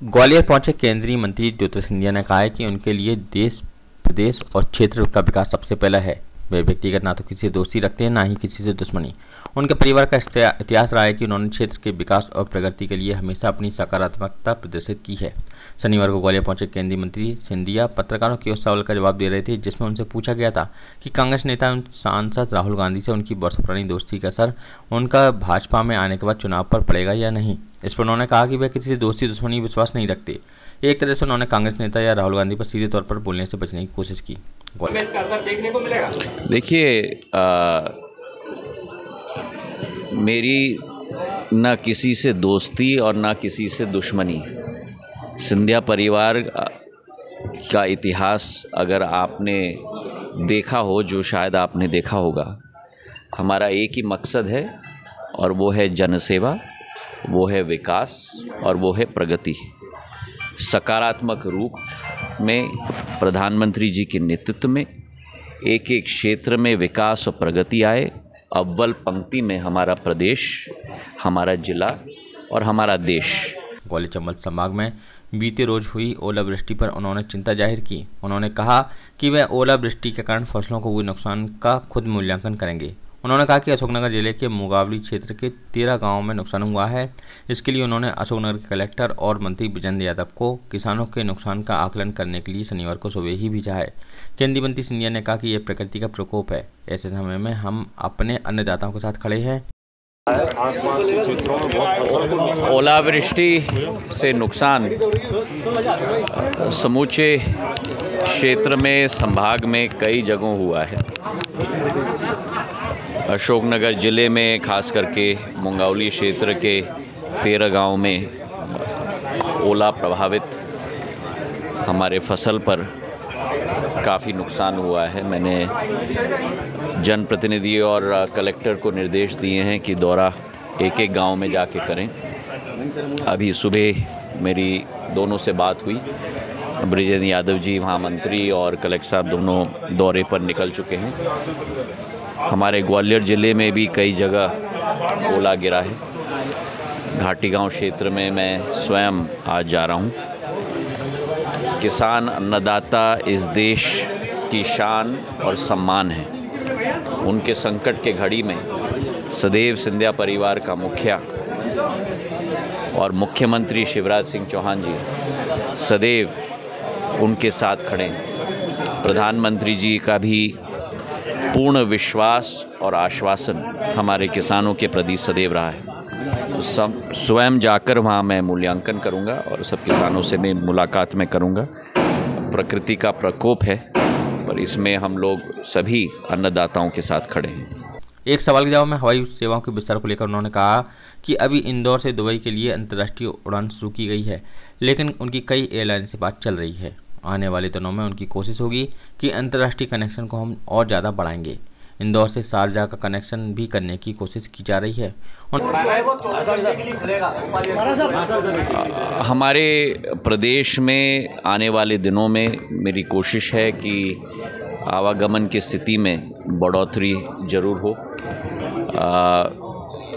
ग्वालियर पहुंचे केंद्रीय मंत्री ज्योतिरादित्य सिंधिया ने कहा है कि उनके लिए देश, प्रदेश और क्षेत्र का विकास सबसे पहला है। वे व्यक्तिगत ना तो किसी से दोस्ती रखते हैं, ना ही किसी से दुश्मनी। उनके परिवार का इतिहास रहा है कि उन्होंने क्षेत्र के विकास और प्रगति के लिए हमेशा अपनी सकारात्मकता प्रदर्शित की है। शनिवार को ग्वालियर पहुंचे केंद्रीय मंत्री सिंधिया पत्रकारों के उस सवाल का जवाब दे रहे थे, जिसमें उनसे पूछा गया था कि कांग्रेस नेता एवं सांसद राहुल गांधी से उनकी वर्षों पुरानी दोस्ती का असर उनका भाजपा में आने के बाद चुनाव पर पड़ेगा या नहीं। इस पर उन्होंने कहा कि वे किसी से दोस्ती दुश्मनी विश्वास नहीं रखते। एक तरह से उन्होंने कांग्रेस नेता या राहुल गांधी पर सीधे तौर पर बोलने से बचने की कोशिश की। इसका असर देखने को मिलेगा। देखिए, मेरी ना किसी से दोस्ती और ना किसी से दुश्मनी। सिंधिया परिवार का इतिहास अगर आपने देखा हो, जो शायद आपने देखा होगा, हमारा एक ही मकसद है और वो है जनसेवा, वो है विकास और वो है प्रगति। सकारात्मक रूप में प्रधानमंत्री जी के नेतृत्व में एक एक क्षेत्र में विकास और प्रगति आए। अव्वल पंक्ति में हमारा प्रदेश, हमारा जिला और हमारा देश। ग्वालियर चंबल संभाग में बीते रोज हुई ओलावृष्टि पर उन्होंने चिंता जाहिर की। उन्होंने कहा कि वे ओलावृष्टि के कारण फसलों को हुए नुकसान का खुद मूल्यांकन करेंगे। उन्होंने कहा कि अशोकनगर जिले के मुगावली क्षेत्र के 13 गांवों में नुकसान हुआ है। इसके लिए उन्होंने अशोकनगर के कलेक्टर और मंत्री विजेंद्र यादव को किसानों के नुकसान का आकलन करने के लिए शनिवार को सुबह ही भेजा है। केंद्रीय मंत्री सिंधिया ने कहा कि यह प्रकृति का प्रकोप है। ऐसे समय में हम अपने अन्नदाताओं के साथ खड़े हैं। आसपास के क्षेत्रों में बहुत ओलावृष्टि से नुकसान समूचे क्षेत्र में, संभाग में कई जगहों हुआ है। अशोकनगर ज़िले में खास करके मुंगावली क्षेत्र के 13 गांव में ओला प्रभावित हमारे फसल पर काफ़ी नुकसान हुआ है। मैंने जनप्रतिनिधि और कलेक्टर को निर्देश दिए हैं कि दौरा एक एक गांव में जाके करें। अभी सुबह मेरी दोनों से बात हुई। ब्रिजेंद्र यादव जी महामंत्री और कलेक्टर साहब दोनों दौरे पर निकल चुके हैं। हमारे ग्वालियर ज़िले में भी कई जगह ओला गिरा है। घाटी गांव क्षेत्र में मैं स्वयं आज जा रहा हूं। किसान अन्नदाता इस देश की शान और सम्मान है। उनके संकट के घड़ी में सदैव सिंधिया परिवार का मुखिया और मुख्यमंत्री शिवराज सिंह चौहान जी सदैव उनके साथ खड़े हैं। प्रधानमंत्री जी का भी पूर्ण विश्वास और आश्वासन हमारे किसानों के प्रति सदैव रहा है। तो स्वयं जाकर वहाँ मैं मूल्यांकन करूँगा और सब किसानों से मैं मुलाकात में करूँगा। प्रकृति का प्रकोप है, पर इसमें हम लोग सभी अन्नदाताओं के साथ खड़े हैं। एक सवाल के जवाब में हवाई सेवाओं के विस्तार को लेकर उन्होंने कहा कि अभी इंदौर से दुबई के लिए अंतर्राष्ट्रीय उड़ान शुरू की गई है, लेकिन उनकी कई एयरलाइन से बात चल रही है। आने वाले दिनों में उनकी कोशिश होगी कि अंतर्राष्ट्रीय कनेक्शन को हम और ज़्यादा बढ़ाएंगे। इंदौर से शारजाह का कनेक्शन भी करने की कोशिश की जा रही है। हमारे प्रदेश में आने वाले दिनों में मेरी कोशिश है कि आवागमन की स्थिति में बढ़ोतरी ज़रूर हो।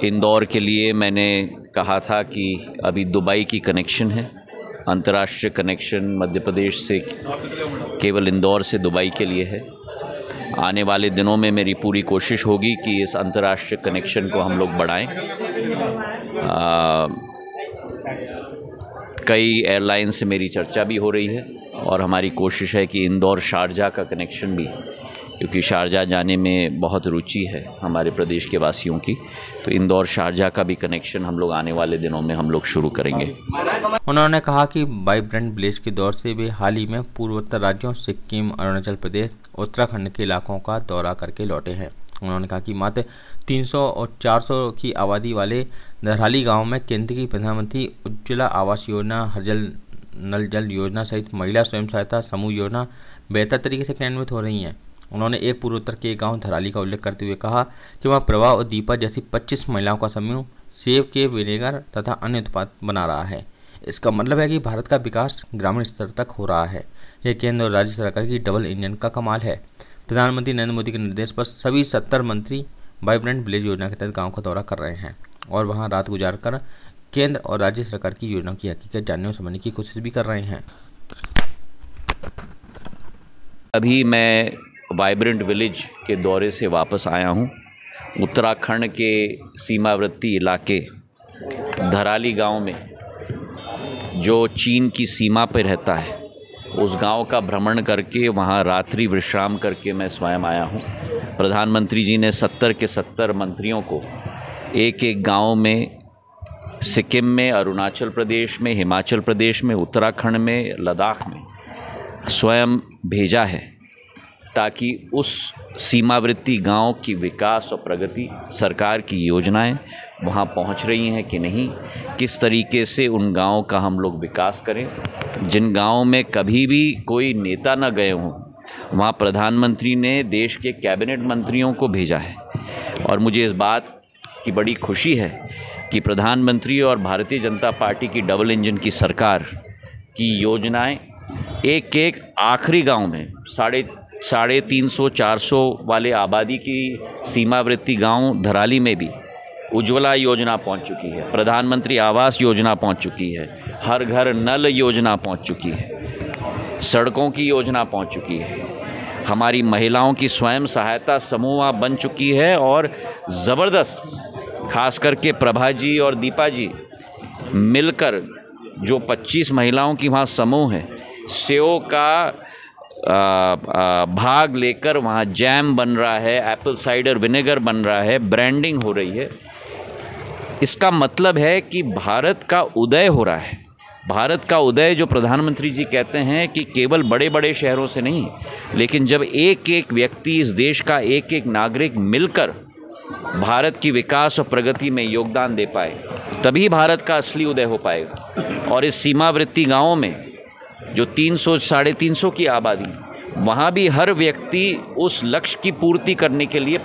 इंदौर के लिए मैंने कहा था कि अभी दुबई की कनेक्शन है। अंतर्राष्ट्रीय कनेक्शन मध्य प्रदेश से केवल इंदौर से दुबई के लिए है। आने वाले दिनों में मेरी पूरी कोशिश होगी कि इस अंतर्राष्ट्रीय कनेक्शन को हम लोग बढ़ाएं। कई एयरलाइन से मेरी चर्चा भी हो रही है और हमारी कोशिश है कि इंदौर शारजाह का कनेक्शन भी, क्योंकि शारजाह जाने में बहुत रुचि है हमारे प्रदेश के वासियों की, तो इंदौर शारजाह का भी कनेक्शन हम लोग आने वाले दिनों में हम लोग शुरू करेंगे। उन्होंने कहा कि वाइब्रेंट विलेज के दौर से वे हाल ही में पूर्वोत्तर राज्यों सिक्किम, अरुणाचल प्रदेश, उत्तराखंड के इलाकों का दौरा करके लौटे हैं। उन्होंने कहा कि मात्र 300 और 400 की आबादी वाले धरहाली गाँव में केंद्र की प्रधानमंत्री उज्ज्वला आवास योजना, हर जल नल जल योजना सहित महिला स्वयं सहायता समूह योजना बेहतर तरीके से क्रियान्वित हो रही हैं। उन्होंने एक पूर्वोत्तर के गांव धराली का उल्लेख करते हुए कहा कि वहाँ प्रभा और दीपा जैसी 25 महिलाओं का समूह सेब के विनेगर तथा अन्य उत्पाद बना रहा है। इसका मतलब है कि भारत का विकास ग्रामीण स्तर तक हो रहा है। यह केंद्र और राज्य सरकार की डबल इंजन का कमाल है। प्रधानमंत्री नरेंद्र मोदी के निर्देश पर सभी 70 मंत्री वाइब्रेंट विलेज योजना के तहत गाँव का दौरा कर रहे हैं और वहाँ रात गुजार कर केंद्र और राज्य सरकार की योजनाओं की हकीकत जानने और समझने की कोशिश भी कर रहे हैं। अभी मैं वाइब्रेंट विलेज के दौरे से वापस आया हूँ। उत्तराखंड के सीमावर्ती इलाके धराली गांव में जो चीन की सीमा पर रहता है, उस गांव का भ्रमण करके वहां रात्रि विश्राम करके मैं स्वयं आया हूं। प्रधानमंत्री जी ने 70 के 70 मंत्रियों को एक एक गांव में, सिक्किम में, अरुणाचल प्रदेश में, हिमाचल प्रदेश में, उत्तराखंड में, लद्दाख में स्वयं भेजा है ताकि उस सीमावर्ती गांव की विकास और प्रगति, सरकार की योजनाएं वहां पहुंच रही हैं कि नहीं, किस तरीके से उन गांवों का हम लोग विकास करें। जिन गांवों में कभी भी कोई नेता न गए हों, वहां प्रधानमंत्री ने देश के कैबिनेट मंत्रियों को भेजा है। और मुझे इस बात की बड़ी खुशी है कि प्रधानमंत्री और भारतीय जनता पार्टी की डबल इंजन की सरकार की योजनाएं एक एक आखिरी गांव में 350-400 वाले आबादी की सीमावर्ती गांव धराली में भी उज्ज्वला योजना पहुंच चुकी है, प्रधानमंत्री आवास योजना पहुंच चुकी है, हर घर नल योजना पहुंच चुकी है, सड़कों की योजना पहुंच चुकी है, हमारी महिलाओं की स्वयं सहायता समूह बन चुकी है। और ज़बरदस्त, खास करके प्रभा जी और दीपा जी मिलकर जो 25 महिलाओं की वहाँ समूह है, सेव का भाग लेकर वहाँ जैम बन रहा है, एप्पल साइडर विनेगर बन रहा है, ब्रांडिंग हो रही है। इसका मतलब है कि भारत का उदय हो रहा है। भारत का उदय जो प्रधानमंत्री जी कहते हैं कि केवल बड़े बड़े शहरों से नहीं, लेकिन जब एक एक व्यक्ति, इस देश का एक एक नागरिक मिलकर भारत की विकास और प्रगति में योगदान दे पाए, तभी भारत का असली उदय हो पाएगा। और इस सीमावर्ती गाँवों में जो 300-350 की आबादी, वहाँ भी हर व्यक्ति उस लक्ष्य की पूर्ति करने के लिए